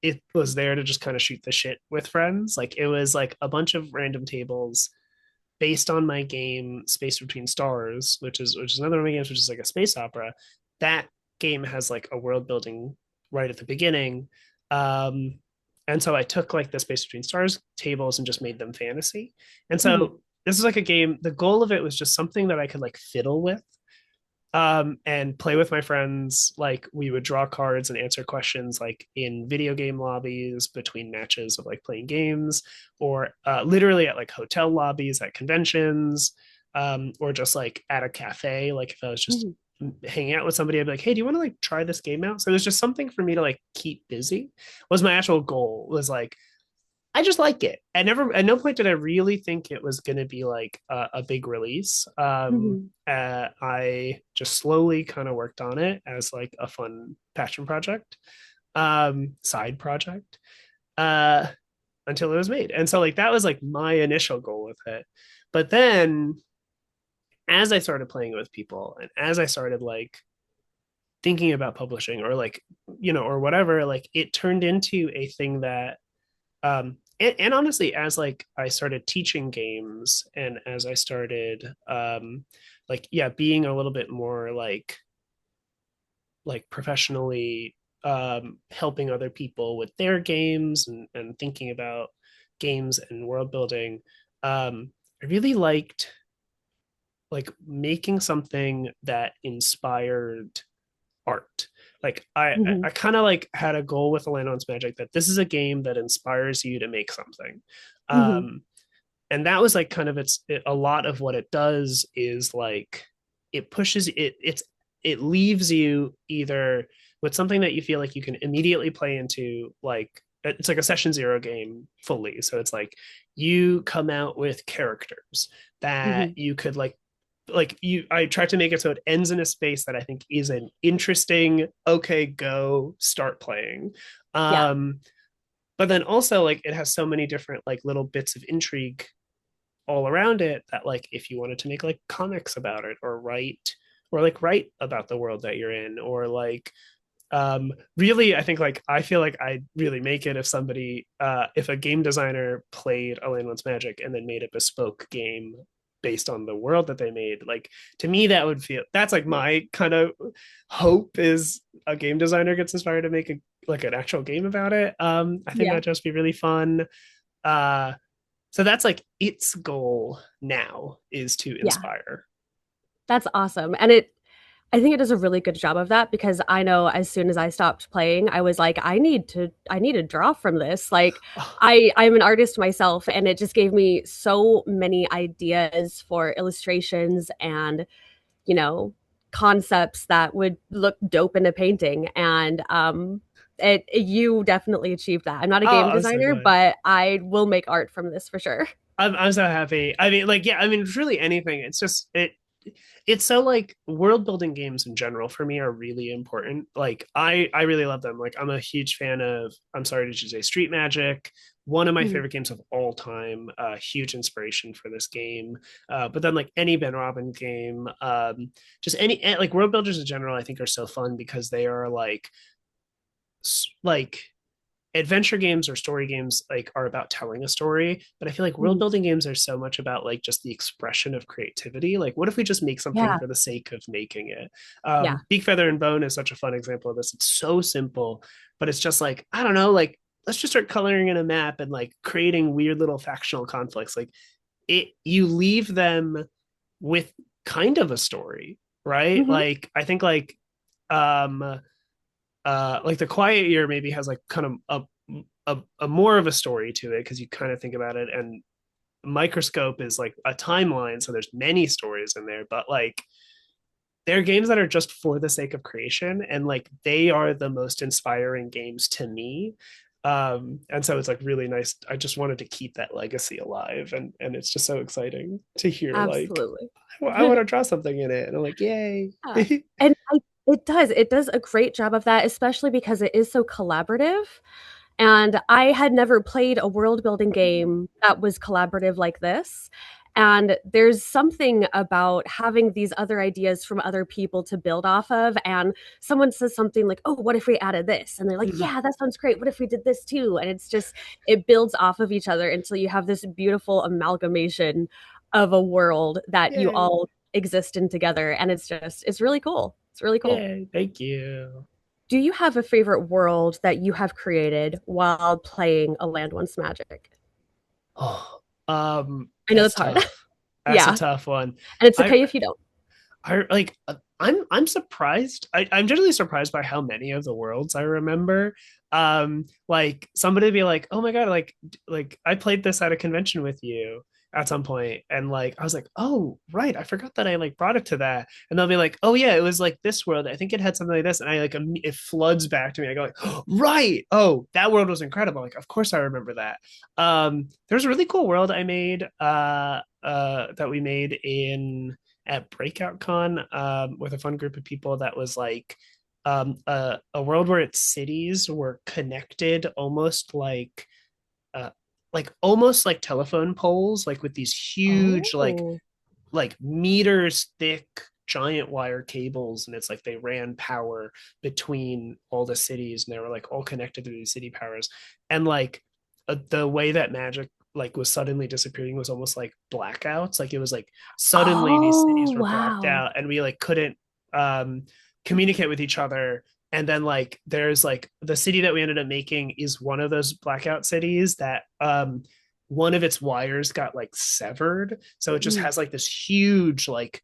Speaker 2: it was there to just kind of shoot the shit with friends. Like it was like a bunch of random tables based on my game Space Between Stars, which is another one of my games, which is like a space opera. That game has like a world building right at the beginning. Um, and so I took like the Space Between Stars tables and just made them fantasy. And
Speaker 1: Mhm.
Speaker 2: so this is like a game. The goal of it was just something that I could like fiddle with and play with my friends. Like we would draw cards and answer questions like in video game lobbies between matches of like playing games, or literally at like hotel lobbies at conventions, or just like at a cafe. Like if I was just
Speaker 1: Mhm.
Speaker 2: hanging out with somebody, I'd be like, hey, do you want to like try this game out? So there's just something for me to like keep busy. Was my actual goal, was like I just like it. At no point did I really think it was going to be like a big release.
Speaker 1: Mhm.
Speaker 2: I just slowly kind of worked on it as like a fun passion project, side project, uh, until it was made. And so like that was like my initial goal with it. But then as I started playing it with people and as I started like thinking about publishing or like, or whatever, like it turned into a thing that and honestly as like I started teaching games and as I started like yeah being a little bit more like professionally helping other people with their games and thinking about games and world building, I really liked like making something that inspired art. Like I
Speaker 1: Mhm.
Speaker 2: kind of like had a goal with Land Magic that this is a game that inspires you to make something.
Speaker 1: Mhm.
Speaker 2: Um, and that was like kind of a lot of what it does is like it pushes it leaves you either with something that you feel like you can immediately play into, like it's like a session zero game fully, so it's like you come out with characters that
Speaker 1: Mhm.
Speaker 2: you could like you I try to make it so it ends in a space that I think is an interesting okay go start playing.
Speaker 1: Yeah.
Speaker 2: um but then also like it has so many different like little bits of intrigue all around it that like if you wanted to make like comics about it or like write about the world that you're in or like really I think like I feel like I'd really make it if somebody if a game designer played a Land Once Magic and then made a bespoke game based on the world that they made. Like to me that would feel that's like my kind of hope is a game designer gets inspired to make a like an actual game about it. I think
Speaker 1: Yeah.
Speaker 2: that'd just be really fun. uh so that's like its goal now is to
Speaker 1: Yeah.
Speaker 2: inspire.
Speaker 1: That's awesome. And I think it does a really good job of that because I know as soon as I stopped playing, I was like, I need to draw from this. Like
Speaker 2: Oh,
Speaker 1: I'm an artist myself and it just gave me so many ideas for illustrations and, you know, concepts that would look dope in a painting. And you definitely achieved that. I'm not a game
Speaker 2: I'm so
Speaker 1: designer,
Speaker 2: glad.
Speaker 1: but I will make art from this for sure.
Speaker 2: I'm so happy. I mean, like, yeah, I mean, it's really anything. It's just it's so like world building games in general for me are really important. Like I really love them. Like I'm a huge fan of I'm sorry to say Street Magic, one of my
Speaker 1: Mhm.
Speaker 2: favorite games of all time. Huge inspiration for this game. But then like any Ben Robin game, just like world builders in general, I think are so fun because they are like adventure games or story games like are about telling a story, but I feel like world
Speaker 1: Mhm.
Speaker 2: building games are so much about like just the expression of creativity. Like what if we just make something
Speaker 1: Yeah.
Speaker 2: for the sake of making it?
Speaker 1: Yeah.
Speaker 2: Beak Feather and Bone is such a fun example of this. It's so simple, but it's just like I don't know, like let's just start coloring in a map and like creating weird little factional conflicts. Like it you leave them with kind of a story, right?
Speaker 1: Mhm.
Speaker 2: Like I think um like the Quiet Year maybe has like kind of a more of a story to it because you kind of think about it, and Microscope is like a timeline, so there's many stories in there, but like they're games that are just for the sake of creation, and like they are the most inspiring games to me. And so it's like really nice. I just wanted to keep that legacy alive, and it's just so exciting to hear like
Speaker 1: Absolutely.
Speaker 2: I want to draw something in it, and I'm like, yay.
Speaker 1: Yeah. And it does a great job of that, especially because it is so collaborative. And I had never played a world building game that was collaborative like this. And there's something about having these other ideas from other people to build off of. And someone says something like, oh, what if we added this? And they're like,
Speaker 2: Mhm.
Speaker 1: yeah, that sounds great. What if we did this too? And it's just, it builds off of each other until you have this beautiful amalgamation of a world that you
Speaker 2: Yay.
Speaker 1: all exist in together. And it's just, it's really cool. It's really cool.
Speaker 2: Yay. Thank you.
Speaker 1: Do you have a favorite world that you have created while playing A Land Once Magic?
Speaker 2: Oh,
Speaker 1: I know
Speaker 2: that's
Speaker 1: it's hard.
Speaker 2: tough. That's a
Speaker 1: Yeah.
Speaker 2: tough one.
Speaker 1: And it's
Speaker 2: I
Speaker 1: okay if you don't.
Speaker 2: I like I'm surprised. I'm generally surprised by how many of the worlds I remember. Like somebody be like, "Oh my God, like I played this at a convention with you at some point." And like I was like, "Oh, right. I forgot that I like brought it to that." And they'll be like, "Oh yeah, it was like this world. I think it had something like this." And I like it floods back to me. I go like, oh, "Right. Oh, that world was incredible. Like of course I remember that." There's a really cool world I made that we made in at Breakout Con with a fun group of people that was like a world where its cities were connected uh, almost like telephone poles, like with these huge
Speaker 1: Oh.
Speaker 2: like meters thick giant wire cables, and it's like they ran power between all the cities, and they were like all connected through these city powers, and like the way that magic like was suddenly disappearing was almost like blackouts. Like it was like suddenly these
Speaker 1: Oh,
Speaker 2: cities were blacked
Speaker 1: wow.
Speaker 2: out, and we like couldn't um communicate with each other. And then like there's like the city that we ended up making is one of those blackout cities that one of its wires got like severed, so it just
Speaker 1: Mm.
Speaker 2: has like this huge like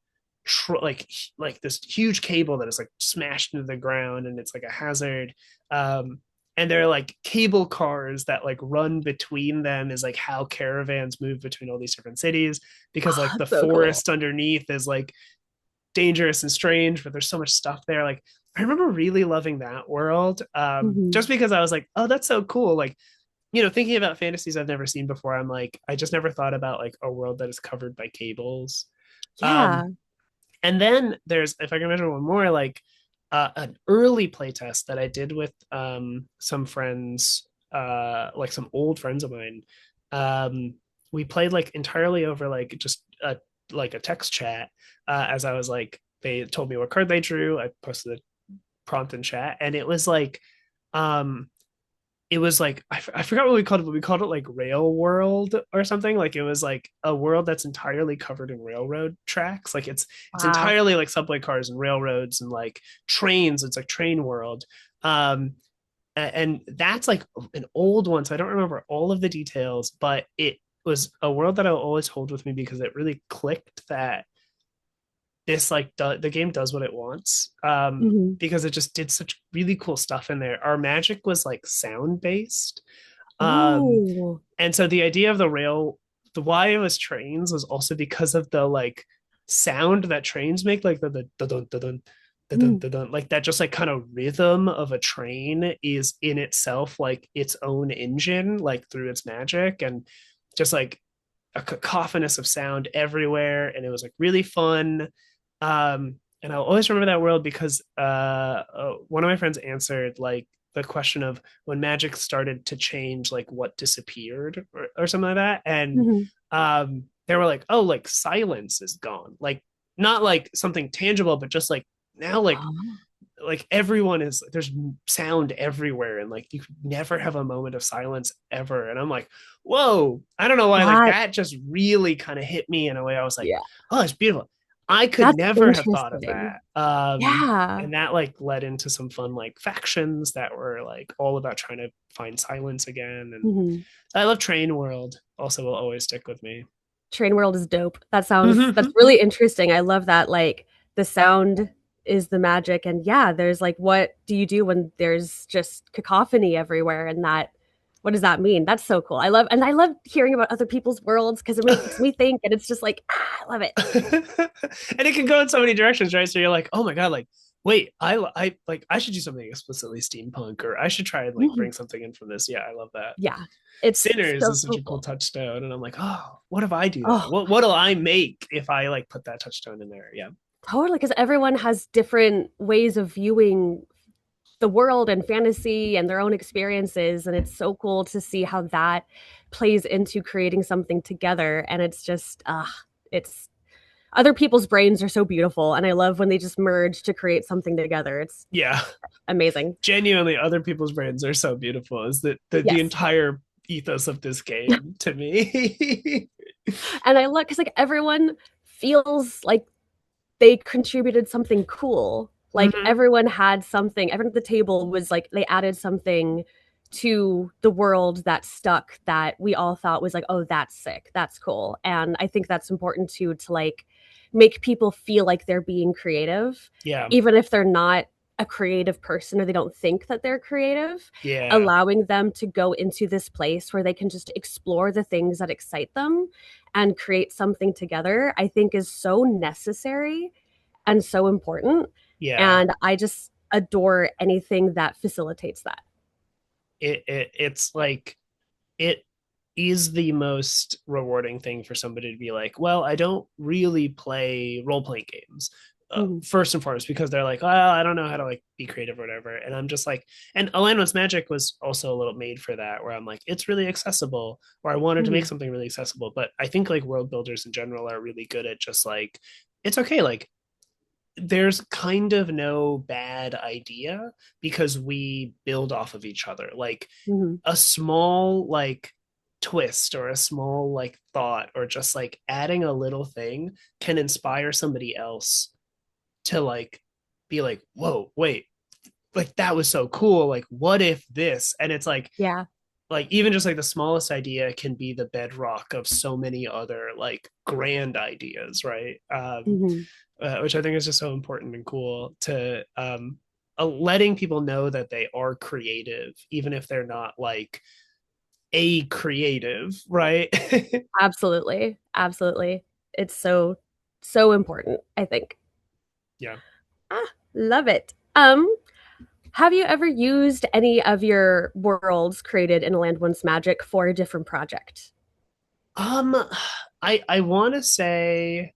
Speaker 2: this huge cable that is like smashed into the ground, and it's like a hazard. And there are like cable cars that like run between them is like how caravans move between all these different cities, because
Speaker 1: Oh,
Speaker 2: like the
Speaker 1: that's so cool.
Speaker 2: forest underneath is like dangerous and strange, but there's so much stuff there. Like I remember really loving that world,
Speaker 1: Hmm.
Speaker 2: just because I was like, oh, that's so cool. Like, you know, thinking about fantasies I've never seen before, I'm like, I just never thought about like a world that is covered by cables.
Speaker 1: Yeah.
Speaker 2: Um, and then there's, if I can mention one more, like an early playtest that I did with some friends, like some old friends of mine. Um, we played like entirely over like just a text chat. As I was like, they told me what card they drew. I posted a prompt in chat, and um, it was like I forgot what we called it, but we called it like Rail World or something. Like it was like a world that's entirely covered in railroad tracks. Like it's
Speaker 1: Wow.
Speaker 2: entirely like subway cars and railroads and like trains. It's like train world. Um, and that's like an old one, so I don't remember all of the details, but it was a world that I'll always hold with me because it really clicked that this like the game does what it wants,
Speaker 1: Hmm.
Speaker 2: because it just did such really cool stuff in there. Our magic was like sound based, um
Speaker 1: Oh.
Speaker 2: and so the idea of the why it was trains was also because of the like sound that trains make, like the dun, dun, dun, dun,
Speaker 1: Mm.
Speaker 2: dun, dun, like that just like kind of rhythm of a train is in itself like its own engine, like through its magic, and just like a cacophonous of sound everywhere, and it was like really fun. And I'll always remember that world because one of my friends answered like the question of when magic started to change, like what disappeared or something like that. And
Speaker 1: Hmm.
Speaker 2: they were like, oh, like silence is gone. Like not like something tangible, but just like now,
Speaker 1: Oh,
Speaker 2: like everyone is, there's sound everywhere, and like you could never have a moment of silence ever. And I'm like, whoa, I don't know why, like
Speaker 1: that,
Speaker 2: that just really kind of hit me in a way. I was like,
Speaker 1: yeah,
Speaker 2: oh, it's beautiful. I could
Speaker 1: that's
Speaker 2: never have thought of
Speaker 1: interesting.
Speaker 2: that.
Speaker 1: Yeah.
Speaker 2: And that like led into some fun like factions that were like all about trying to find silence again. And
Speaker 1: Hmm.
Speaker 2: I love Train World, also will always stick with me.
Speaker 1: Train World is dope. That's really interesting. I love that. Like the sound is the magic. And yeah, there's like, what do you do when there's just cacophony everywhere? And that, what does that mean? That's so cool. And I love hearing about other people's worlds because it makes me think. And it's just like, I love it.
Speaker 2: And it can go in so many directions, right? So you're like, oh my God, like Wait, I like I should do something explicitly steampunk, or I should try and like
Speaker 1: Mhm.
Speaker 2: bring something in from this. Yeah, I love that.
Speaker 1: Yeah, it's
Speaker 2: Sinners
Speaker 1: so
Speaker 2: is such a cool
Speaker 1: cool.
Speaker 2: touchstone, and I'm like, oh, what if I do that?
Speaker 1: Oh,
Speaker 2: What'll I make if I like put that touchstone in there? Yeah,
Speaker 1: totally, because everyone has different ways of viewing the world and fantasy and their own experiences. And it's so cool to see how that plays into creating something together. And it's just, it's other people's brains are so beautiful. And I love when they just merge to create something together. It's
Speaker 2: yeah.
Speaker 1: amazing.
Speaker 2: Genuinely, other people's brains are so beautiful. Is that the
Speaker 1: Yes.
Speaker 2: entire ethos of this game to me?
Speaker 1: And I look, because like everyone feels like they contributed something cool. Like
Speaker 2: Hmm.
Speaker 1: everyone had something, everyone at the table was like, they added something to the world that stuck that we all thought was like, oh, that's sick. That's cool. And I think that's important too, to like make people feel like they're being creative,
Speaker 2: Yeah,
Speaker 1: even if they're not a creative person or they don't think that they're creative,
Speaker 2: yeah,
Speaker 1: allowing them to go into this place where they can just explore the things that excite them and create something together, I think is so necessary and so important.
Speaker 2: yeah.
Speaker 1: And I just adore anything that facilitates that.
Speaker 2: It's like it is the most rewarding thing for somebody to be like, well, I don't really play role playing games.
Speaker 1: Mhm.
Speaker 2: First and foremost, because they're like, well, I don't know how to like be creative or whatever. And I'm just like, and A Land Once Magic was also a little made for that, where I'm like, it's really accessible, or I wanted to make
Speaker 1: Mhm.
Speaker 2: something really accessible. But I think like world builders in general are really good at just like, it's okay. Like, there's kind of no bad idea because we build off of each other. Like,
Speaker 1: Mhm.
Speaker 2: a small like twist or a small like thought or just like adding a little thing can inspire somebody else to like be like, whoa, wait, like that was so cool, like what if this, and it's
Speaker 1: Yeah.
Speaker 2: like even just like the smallest idea can be the bedrock of so many other like grand ideas, right?
Speaker 1: Mhm.
Speaker 2: Which I think is just so important and cool to letting people know that they are creative even if they're not like a creative, right?
Speaker 1: Absolutely. Absolutely. It's so, so important, I think.
Speaker 2: Yeah.
Speaker 1: Love it. Have you ever used any of your worlds created in A Land Once Magic for a different project?
Speaker 2: Um, I want to say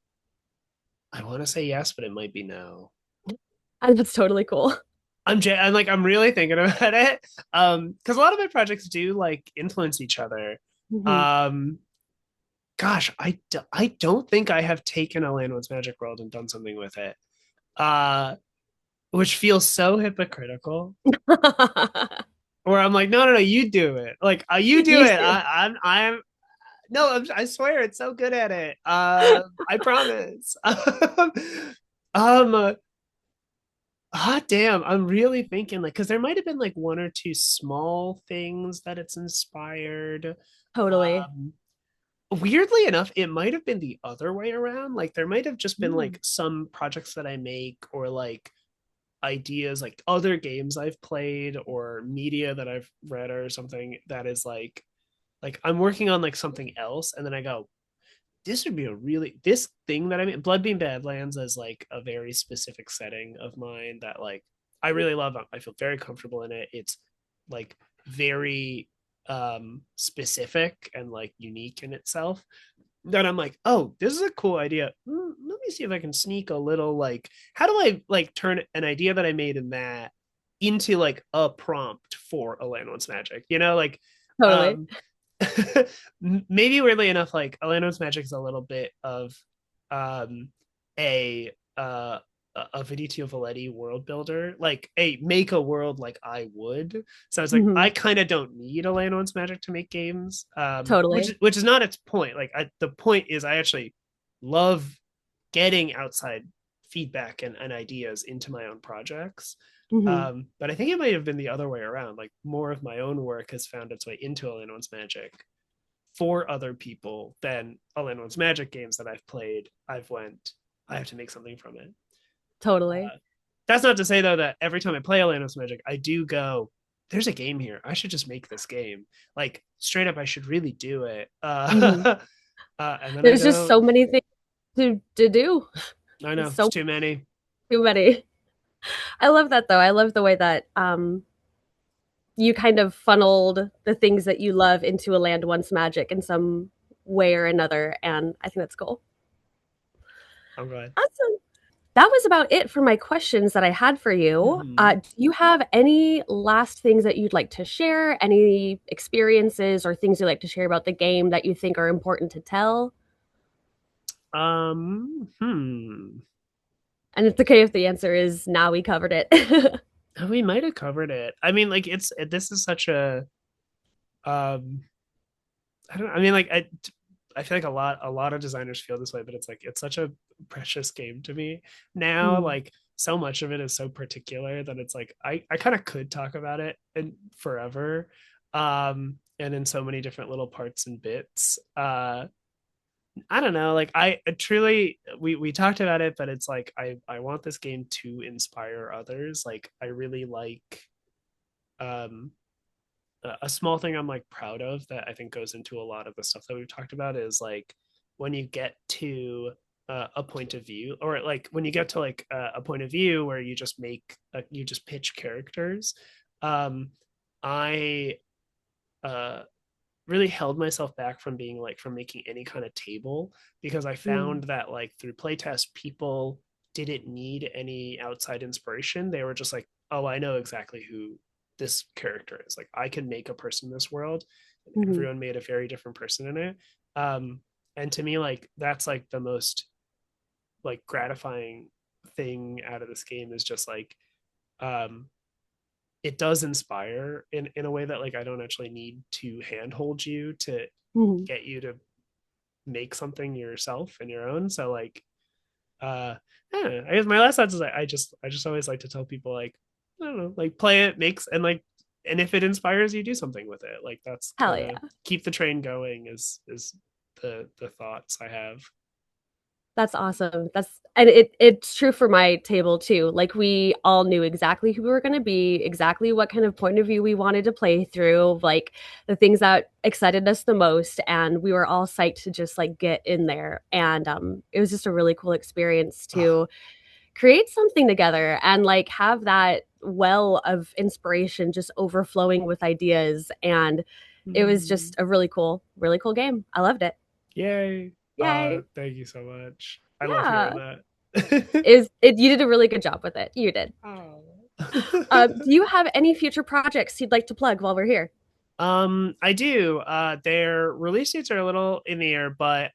Speaker 2: yes, but it might be no.
Speaker 1: And that's totally cool.
Speaker 2: I'm like I'm really thinking about it. Because a lot of my projects do like influence each other.
Speaker 1: Mhm.
Speaker 2: Um, gosh, I don't think I have taken a Land Once Magic World and done something with it. Uh, which feels so hypocritical. Where I'm like, no, no, no, you do it. Like, you do
Speaker 1: You
Speaker 2: it.
Speaker 1: too.
Speaker 2: I'm no, I swear it's so good at it. I promise. um, damn, I'm really thinking like, because there might have been like one or two small things that it's inspired.
Speaker 1: Totally.
Speaker 2: Um, weirdly enough, it might have been the other way around. Like, there might have just been
Speaker 1: Mm.
Speaker 2: like some projects that I make or like ideas, like other games I've played or media that I've read or something that is like I'm working on like something else, and then I go, this would be a really this thing that I mean, Bloodbeam Badlands is like a very specific setting of mine that like I really love. I feel very comfortable in it. It's like very specific and like unique in itself. That I'm like, oh, this is a cool idea. Let me see if I can sneak a little like, how do I like turn an idea that I made in that into like a prompt for a Land Once Magic? You know, like
Speaker 1: Totally.
Speaker 2: um maybe weirdly enough, like Alano's Magic is a little bit of um a a Viditya Voleti world builder, like a make a world like I would. So it's like I
Speaker 1: Mhm.
Speaker 2: kind of don't need Alano's Magic to make games,
Speaker 1: Totally.
Speaker 2: which is not its point. Like the point is I actually love getting outside feedback and ideas into my own projects.
Speaker 1: Mhm.
Speaker 2: But I think it might have been the other way around. Like more of my own work has found its way into Alano's Magic for other people than Alano's Magic games that I've played. I have to make something from it.
Speaker 1: Totally.
Speaker 2: Uh, that's not to say though that every time I play Alano's Magic, I do go, "There's a game here. I should just make this game." Like straight up, I should really do it.
Speaker 1: Mhm.
Speaker 2: And then I
Speaker 1: There's just
Speaker 2: don't.
Speaker 1: so many things to do.
Speaker 2: I know
Speaker 1: It's
Speaker 2: it's
Speaker 1: so
Speaker 2: too many.
Speaker 1: too many. I love that though. I love the way that you kind of funneled the things that you love into a land once magic in some way or another, and I think that's cool.
Speaker 2: I'm glad.
Speaker 1: Awesome. That was about it for my questions that I had for you.
Speaker 2: Hmm.
Speaker 1: Do you have any last things that you'd like to share? Any experiences or things you'd like to share about the game that you think are important to tell?
Speaker 2: Hmm.
Speaker 1: And it's okay if the answer is now we covered it.
Speaker 2: We might have covered it. I mean, like this is such a um I don't know. I mean, like I feel like a lot of designers feel this way, but it's like it's such a precious game to me now.
Speaker 1: Mm,
Speaker 2: Like so much of it is so particular that it's like I kind of could talk about it and forever, and in so many different little parts and bits. I don't know. Like I truly we talked about it, but it's like I want this game to inspire others. Like I really like um a small thing I'm like proud of that I think goes into a lot of the stuff that we've talked about is like when you get to a point of view, or like when you get to like a point of view where you just you just pitch characters. um I uh really held myself back from being like from making any kind of table, because I
Speaker 1: mm,
Speaker 2: found that like through playtest people didn't need any outside inspiration. They were just like, oh, I know exactly who this character is. Like I can make a person in this world, and
Speaker 1: mhm,
Speaker 2: everyone made a very different person in it. um and to me, like that's like the most like gratifying thing out of this game is just like um it does inspire in a way that like I don't actually need to handhold you to
Speaker 1: mhm.
Speaker 2: get you to make something yourself and your own. So like uh I guess my last thoughts is I just always like to tell people like I don't know, like play it, makes and like and if it inspires you, do something with it. Like that's
Speaker 1: Hell
Speaker 2: kind of
Speaker 1: yeah.
Speaker 2: keep the train going is the thoughts I have.
Speaker 1: That's awesome. It's true for my table too. Like we all knew exactly who we were going to be, exactly what kind of point of view we wanted to play through, like the things that excited us the most, and we were all psyched to just like get in there. And it was just a really cool experience
Speaker 2: Oh,
Speaker 1: to create something together and like have that well of inspiration just overflowing with ideas. And it was
Speaker 2: mm,
Speaker 1: just a really cool game. I loved it.
Speaker 2: yay.
Speaker 1: Yay.
Speaker 2: Thank you so much. I love hearing
Speaker 1: Yeah.
Speaker 2: that.
Speaker 1: You did a really good job with it. You did.
Speaker 2: Oh.
Speaker 1: Do you have any future projects you'd like to plug while we're here?
Speaker 2: I do. Their release dates are a little in the air, but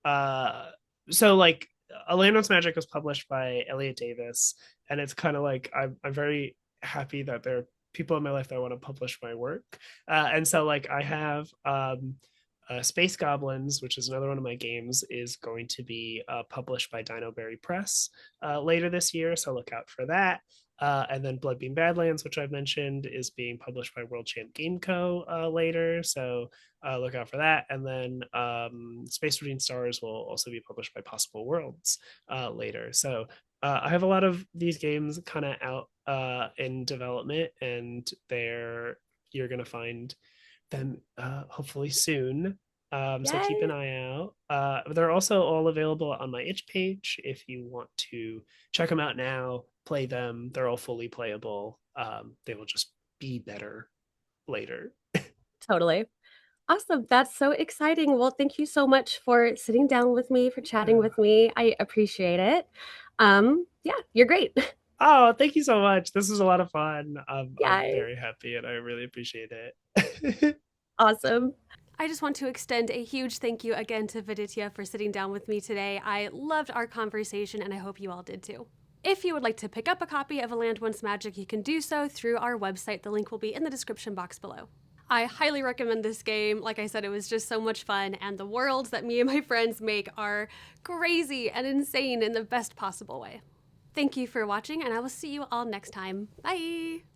Speaker 2: uh, so like Orlando's Magic was published by Elliot Davis, and it's kind of like I'm very happy that there are people in my life that want to publish my work, and so like I have Space Goblins, which is another one of my games, is going to be published by Dino Berry Press later this year, so look out for that. And then Bloodbeam Badlands, which I've mentioned, is being published by World Champ Game Co. Later, so look out for that. And then Space Between Stars will also be published by Possible Worlds later. So I have a lot of these games kind of out in development, and you're gonna find them hopefully soon. So keep an
Speaker 1: Yay.
Speaker 2: eye out. They're also all available on my itch page if you want to check them out now, play them. They're all fully playable. They will just be better later.
Speaker 1: Totally. Awesome. That's so exciting. Well, thank you so much for sitting down with me, for chatting
Speaker 2: Yeah.
Speaker 1: with me. I appreciate it. Yeah, you're great.
Speaker 2: Oh, thank you so much. This was a lot of fun. I'm
Speaker 1: Yay.
Speaker 2: very happy and I really appreciate it.
Speaker 1: Awesome. I just want to extend a huge thank you again to Viditya for sitting down with me today. I loved our conversation, and I hope you all did too. If you would like to pick up a copy of A Land Once Magic, you can do so through our website. The link will be in the description box below. I highly recommend this game. Like I said, it was just so much fun, and the worlds that me and my friends make are crazy and insane in the best possible way. Thank you for watching, and I will see you all next time. Bye!